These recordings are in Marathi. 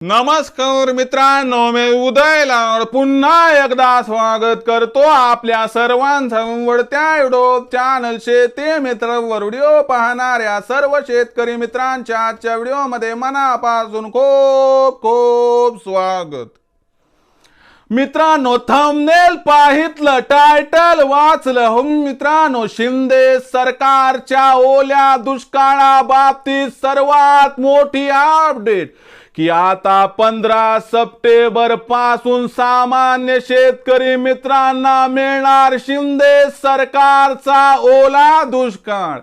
नमस्कार मित्रांनो, मी उदयला पुन्हा एकदा स्वागत करतो आपल्या सर्वांचं आवडत्या युट्यूब चॅनल शेती मित्र वर व्हिडिओ पाहणाऱ्या सर्व शेतकरी मित्रांच्या आजच्या व्हिडिओमध्ये मनापासून खूप खूप स्वागत। मित्रांनो, थंबनेल पाहितलं, टायटल वाचलं हो मित्रांनो, शिंदे सरकारच्या ओल्या दुष्काळाबाबतीत सर्वात मोठी अपडेट की आता 15 सप्टेंबर पासून सामान्य शेतकरी मित्रांना मिळणार शिंदे सरकारचा ओला दुष्काळ।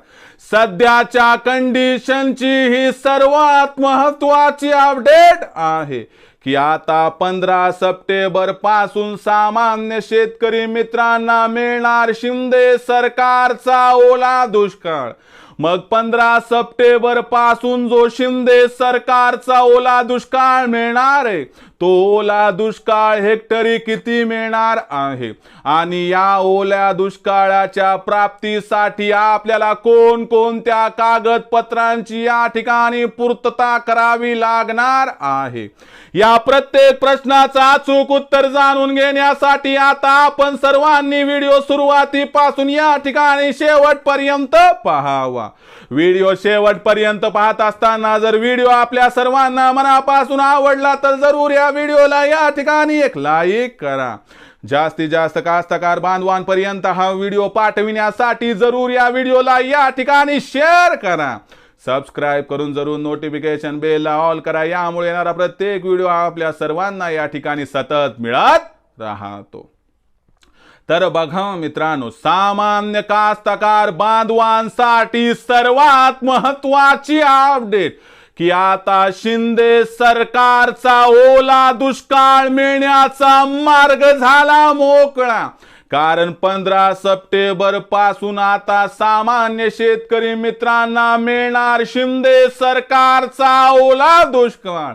सध्याच्या कंडिशनची ही सर्वात महत्त्वाची अपडेट आहे की आता 15 सप्टेंबर पासून सामान्य शेतकरी मित्रांना मिळणार शिंदे सरकारचा ओला दुष्काळ। मग 15 सप्टेंबर पासून जो शिंदे सरकारचा ओला दुष्काळ मिळणार आहे तो ओला दुष्काळ हेक्टरी किती मिळणार आहे आणि या ओल्या दुष्काळाच्या प्राप्तीसाठी आपल्याला कोणकोणत्या कागदपत्रांची या ठिकाणी पूर्तता करावी लागणार आहे, या प्रत्येक प्रश्नाचं अचूक उत्तर जाणून घेण्यासाठी आता आपण सर्वांनी व्हिडिओ सुरुवातीपासून या ठिकाणी शेवटपर्यंत पाहावा। व्हिडिओ शेवटपर्यंत पाहत असताना जर व्हिडिओ आपल्या सर्वांना मनापासून आवडला तर जरूर या व्हिडिओला या ठिकाणी एक लाईक करा। जास्तीत जास्त कास्तकार बांधवांपर्यंत हा व्हिडिओ पाठविण्यासाठी जरूर या व्हिडिओला या ठिकाणी शेअर करा। सबस्क्राइब करून जरूर नोटिफिकेशन बेलला ऑल करा, यामुळे येणारा प्रत्येक व्हिडिओ आपल्या सर्वांना या ठिकाणी सतत मिळत राहतो। तर बघा मित्रांनो, सामान्य कास्तकार बांधवांसाठी सर्वात महत्त्वाची अपडेट की आता शिंदे सरकारचा ओला दुष्काळ मिळण्याचा मार्ग झाला मोकळा। कारण 15 सप्टेंबर पासून आता सामान्य शेतकरी मित्रांना मिळणार शिंदे सरकारचा ओला दुष्काळ।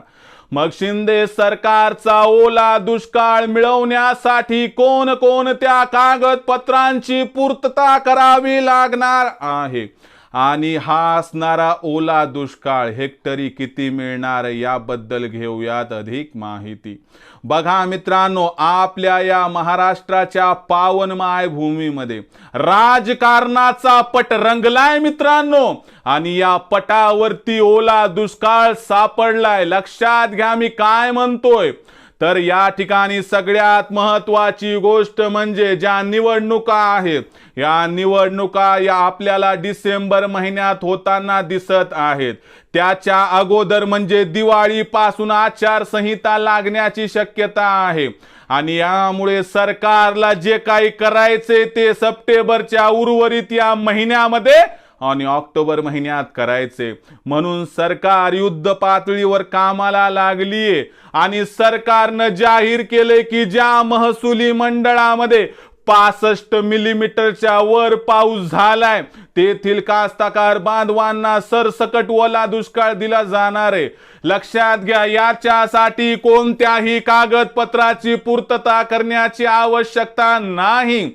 मग शिंदे सरकारचा ओला दुष्काळ मिळवण्यासाठी कोणकोणत्या कागदपत्रांची पूर्तता करावी लागणार आहे आणि हा असणारा ओला दुष्काळ हेक्टरी किती मिळणार याबद्दल घेऊयात अधिक माहिती। बघा मित्रांनो, आपल्या या महाराष्ट्राच्या पावन मायभूमीमध्ये राजकारणाचा पट रंगलाय मित्रांनो, आणि या पटावरती ओला दुष्काळ सापडलाय। लक्षात घ्या मी काय म्हणतोय, तर या ठिकाणी सगळ्यात महत्त्वाची गोष्ट म्हणजे ज्या निवडणुका आहेत या निवडणुका या आपल्याला डिसेंबर महिन्यात होताना दिसत आहेत। त्याच्या अगोदर म्हणजे दिवाळीपासून आचारसंहिता लागण्याची शक्यता आहे आणि यामुळे सरकारला जे काही करायचे ते सप्टेंबरच्या उर्वरित या महिन्यामध्ये आणि ऑक्टोबर महिन्यात करायचे। म्हणून सरकार युद्ध पातळीवर कामाला लागलीये आणि सरकारनं जाहीर केले की ज्या महसुली मंडळामध्ये 65 मिलीमीटरच्या वर पाऊस झालाय तेथील कास्तकार बांधवांना सरसकट ओला दुष्काळ दिला जाणार आहे। लक्षात घ्या, याच्यासाठी कोणत्याही कागदपत्राची पूर्तता करण्याची आवश्यकता नाही।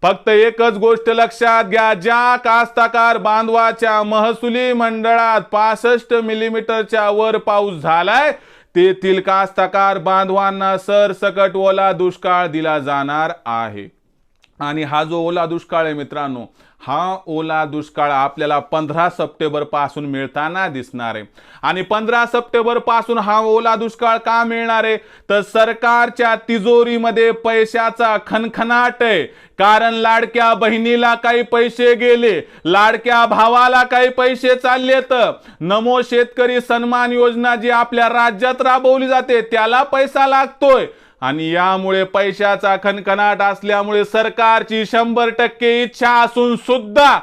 फक्त एकच गोष्ट लक्षात घ्या, ज्या कास्तकार बांधवाच्या महसुली मंडळात 65 मिलीमीटरच्या वर पाऊस झालाय तेथील कास्तकार बांधवांना सरसकट ओला दुष्काळ दिला जाणार आहे। आणि हा जो ओला दुष्काळ आहे मित्रांनो, हा ओला दुष्काळ आपल्याला 15 सप्टेंबर पासून मिळताना दिसणार आहे। आणि 15 सप्टेंबर पासून हा ओला दुष्काळ का मिळणार आहे, तर सरकारच्या तिजोरीमध्ये पैशाचा खणखणाट आहे। कारण लाडक्या बहिणीला काही पैसे गेले, लाडक्या भावाला काही पैसे चाललेत, नमो शेतकरी सन्मान योजना जी आपल्या राज्यात राबवली जाते त्याला पैसा लागतोय आणि यामुळे पैशाचा खणखणाट असल्यामुळे सरकारची 100% इच्छा असून सुद्धा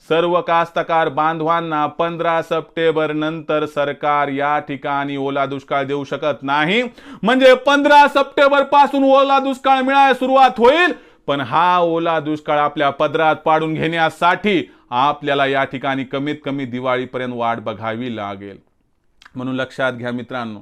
सर्व कास्तकार बांधवांना 15 सप्टेंबर नंतर सरकार या ठिकाणी ओला दुष्काळ देऊ शकत नाही। म्हणजे 15 सप्टेंबर पासून ओला दुष्काळ मिळायला सुरुवात होईल, पण हा ओला दुष्काळ आपल्या पदरात पाडून घेण्यासाठी आपल्याला या ठिकाणी कमीत कमी दिवाळीपर्यंत वाट बघावी लागेल। म्हणून लक्षात घ्या मित्रांनो,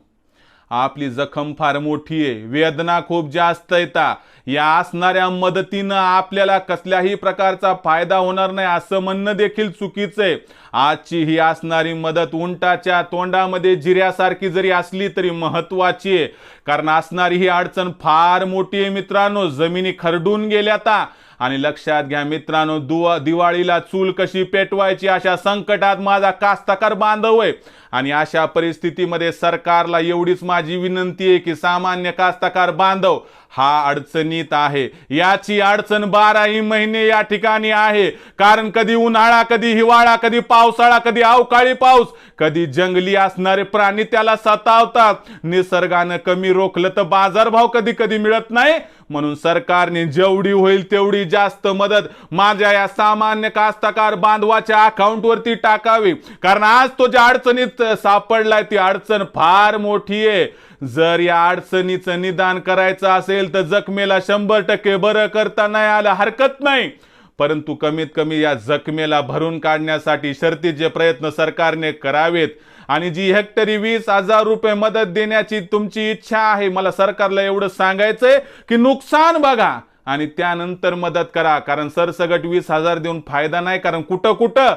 आपली जखम फार मोठी आहे, वेदना खूप जास्त येतात, या असणाऱ्या मदतीनं आपल्याला कसल्याही प्रकारचा फायदा होणार नाही असं म्हणणं देखील चुकीचं आहे. आजची ही असणारी मदत उंटाच्या तोंडामध्ये जिऱ्यासारखी जरी असली तरी महत्वाची आहे, कारण असणारी ही अडचण फार मोठी आहे मित्रांनो. जमिनी खरडून गेल्याता आणि लक्षात घ्या मित्रांनो, दिवाळीला चूल कशी पेटवायची अशा संकटात माझा कास्तकार बांधव आहे. आणि अशा परिस्थितीमध्ये सरकारला एवढीच माझी विनंती आहे की सामान्य कास्तकार बांधव हा अडचणीत आहे. याची अडचण 12ही महिने या ठिकाणी आहे, कारण कधी उन्हाळा, कधी हिवाळा, कधी पावसाळा, कधी अवकाळी पाऊस, कधी जंगली असणारे प्राणी त्याला सतावतात. निसर्गानं कमी रोखलं तर बाजारभाव कधी कधी मिळत नाही. म्हणून सरकारने जेवढी होईल तेवढी जास्त मदत माझ्या या सामान्य कास्तकार बांधवाच्या अकाउंटवरती टाकावी, कारण आज तो ज्या अडचणीत सापडलाय ती अडचण फार मोठी आहे. जर या अडचणीचं निदान करायचं असेल तर जखमेला 100% बरं करता नाही आलं हरकत नाही, परंतु कमीत कमी या जखमेला भरून काढण्यासाठी शर्तीचे प्रयत्न सरकारने करावेत. आणि जी हेक्टरी 20,000 रुपये मदत देण्याची तुमची इच्छा आहे, मला सरकारला एवढं सांगायचंय की नुकसान बघा आणि त्यानंतर मदत करा, कारण सरसगट 20,000 देऊन फायदा नाही, कारण कुठं कुठं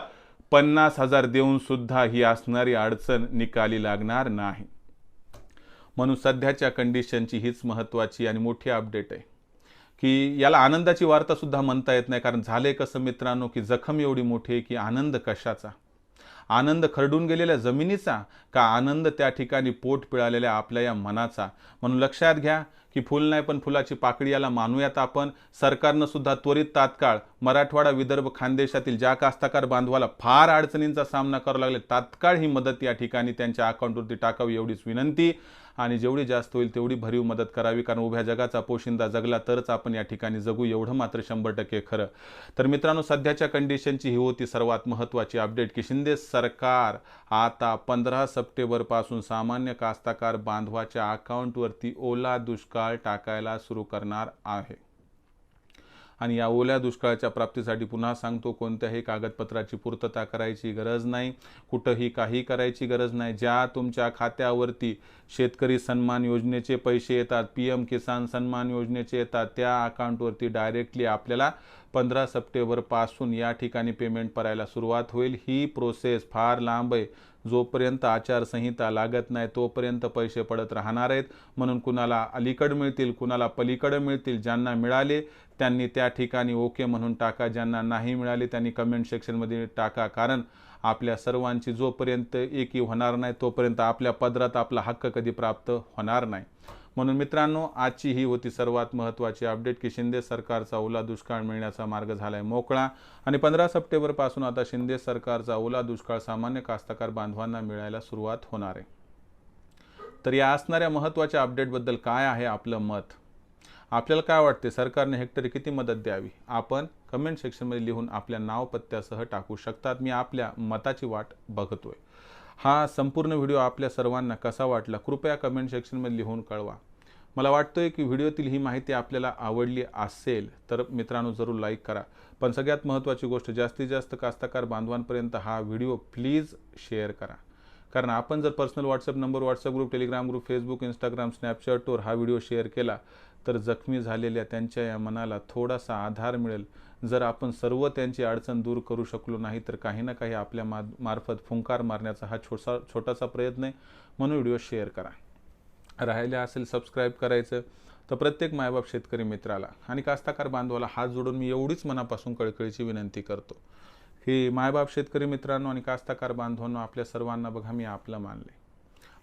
50,000 देऊन सुद्धा ही असणारी अडचण निकाली लागणार नाही. म्हणून सध्याच्या कंडिशनची हीच महत्वाची आणि मोठी अपडेट आहे की याला आनंदाची वार्ता सुद्धा म्हणता येत नाही, कारण झाले कसं मित्रांनो की जखम एवढी मोठी आहे की आनंद कशाचा? आनंद खरडून गेलेल्या जमिनीचा का आनंद त्या ठिकाणी पोट पिळालेल्या आपल्या या मनाचा? म्हणून लक्षात घ्या की फुल नाही पण फुलाची पाकळी याला मानूयात आपण. सरकारनं सुद्धा त्वरित तात्काळ मराठवाडा, विदर्भ, खानदेशातील ज्या कास्तकार बांधवाला फार अडचणींचा सामना करावा लागले तात्काळ ही मदत या ठिकाणी त्यांच्या अकाउंटवरती टाकावी एवढीच विनंती. आणि जेवढी जास्त होईल तेवढी भरीव मदत करावी, कारण उभ्या जगाचा पोशिंदा जगला तरच आपण या ठिकाणी जगू, एवढं मात्र 100% खरं. तर मित्रांनो, सध्याच्या कंडिशनची ही होती सर्वात महत्त्वाची अपडेट की शिंदे सरकार आता 15 सप्टेंबर पासून सामान्य कास्तकार बांधवाच्या अकाउंटवरती ओला दुष्काळ टाकायला सुरू करणार आहे. आणि या ओल्या दुष्काळाच्या प्राप्तीसाठी पुन्हा सांगतो, कोणत्याही कागदपत्राची पूर्तता करायची गरज नाही, कुठंही काही करायची गरज नाही. ज्या तुमच्या खात्यावरती शेतकरी सन्मान योजनेचे पैसे येतात, PM किसान सन्मान योजनेचे येतात, त्या अकाउंटवरती डायरेक्टली आपल्याला 15 सप्टेंबर पासून या ठिकाणी पेमेंट करायला सुरुवात होईल. ही प्रोसेस फार लांब आहे. जोपर्यंत आचारसंहिता लागत नाही तोपर्यंत पैसे पडत राहणार आहेत. म्हणून कुणाला अलीकड मिळतील, कुणाला पलीकड मिळतील. ज्यांना मिळाले त्यांनी त्या ठिकाणी ओके म्हणून टाका, ज्यांना नाही मिळाले त्यांनी कमेंट सेक्शनमध्ये टाका, कारण आपल्या सर्वांची जोपर्यंत एकी होणार नाही तोपर्यंत आपल्या पदरात आपला हक्क कधी प्राप्त होणार नाही. म्हणून मित्रांनो, आजची ही होती सर्वात महत्त्वाची अपडेट की शिंदे सरकारचा ओला दुष्काळ मिळण्याचा मार्ग झालाय मोकळा. आणि 15 सप्टेंबर पासून आता शिंदे सरकारचा ओला दुष्काळ सामान्य कास्तकार बांधवांना मिळायला सुरुवात होणार आहे. तर या असणाऱ्या महत्त्वाच्या अपडेटबद्दल काय आहे आपलं मत? आपल्याला काय वाटते, सरकारने हेक्टरी किती मदत द्यावी? आपण कमेंट सेक्शनमध्ये लिहून आपल्या नाव पत्त्यासह टाकू शकतात. मी आपल्या मताची वाट बघतोय. हा संपूर्ण व्हिडिओ आपल्या सर्वांना कसा वाटला कृपया कमेंट सेक्शनमध्ये लिहून कळवा. मला वाटतंय की व्हिडिओतील ही माहिती आपल्याला आवडली असेल तर मित्रांनो जरूर लाईक करा. पण सगळ्यात महत्त्वाची गोष्ट, जास्तीत जास्त कास्तकार बांधवांपर्यंत हा व्हिडिओ प्लीज शेअर करा. कारण आपण जर personal WhatsApp number, WhatsApp group, Telegram group, Facebook, Instagram, स्नॅपचॅटवर हा व्हिडिओ शेअर केला तर जखमी झालेल्या त्यांच्या या मनाला थोडासा आधार मिळेल. जर आपण सर्व त्यांची अडचण दूर करू शकलो नाही तर काही ना काही आपल्या मार्फत फुंकार मारण्याचा हा छोटासा प्रयत्न आहे. म्हणून व्हिडिओ शेअर करा. राहिलं असेल सबस्क्राईब करायचं तर प्रत्येक मायबाप शेतकरी मित्राला आणि कास्तकार बांधवाला हात जोडून मी एवढीच मनापासून कळकळीची विनंती करतो की मायबाप शेतकरी मित्रांनो आणि कास्तकार बांधवांनो, आपल्या सर्वांना बघा मी आपलं मानले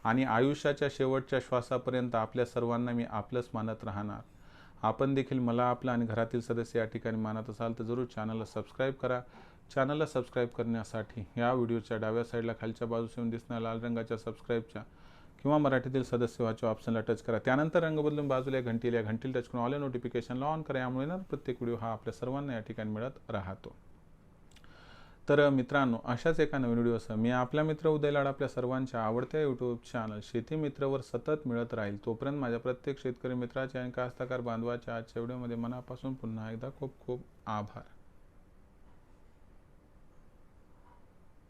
आणि आयुष्याच्या शेवटच्या श्वासापर्यंत आपल्या सर्वांना मी आपलंच मानत राहणार. आपण देखील मला आपलं आणि घरातील सदस्य या ठिकाणी मानत असाल तर जरूर चॅनलला सबस्क्राईब करा. चॅनलला सबस्क्राईब करण्यासाठी या व्हिडिओच्या डाव्या साईडला खालच्या बाजूस येऊन दिसणाऱ्या लाल रंगाच्या सबस्क्राईबच्या किंवा मराठीतील सदस्य व्हायच्या ऑप्शनला टच करा. त्यानंतर रंग बदलून बाजूला घंटीला टच करून ऑल नोटिफिकेशनला ऑन करा. यामुळे ना प्रत्येक व्हिडिओ हा आपल्या सर्वांना या ठिकाणी मिळत राहतो. तर मित्रांनो, अशाच एका नवीन व्हिडिओसह मी आपला मित्र उदय लाड आपल्या सर्वांच्या आवडत्या यूट्यूब चॅनल शेती मित्रवर सतत मिळत राहील. तोपर्यंत माझ्या प्रत्येक शेतकरी मित्राच्या आणि कास्तकार बांधवाच्या आजच्या व्हिडिओमध्ये मनापासून पुन्हा एकदा खूप खूप आभार.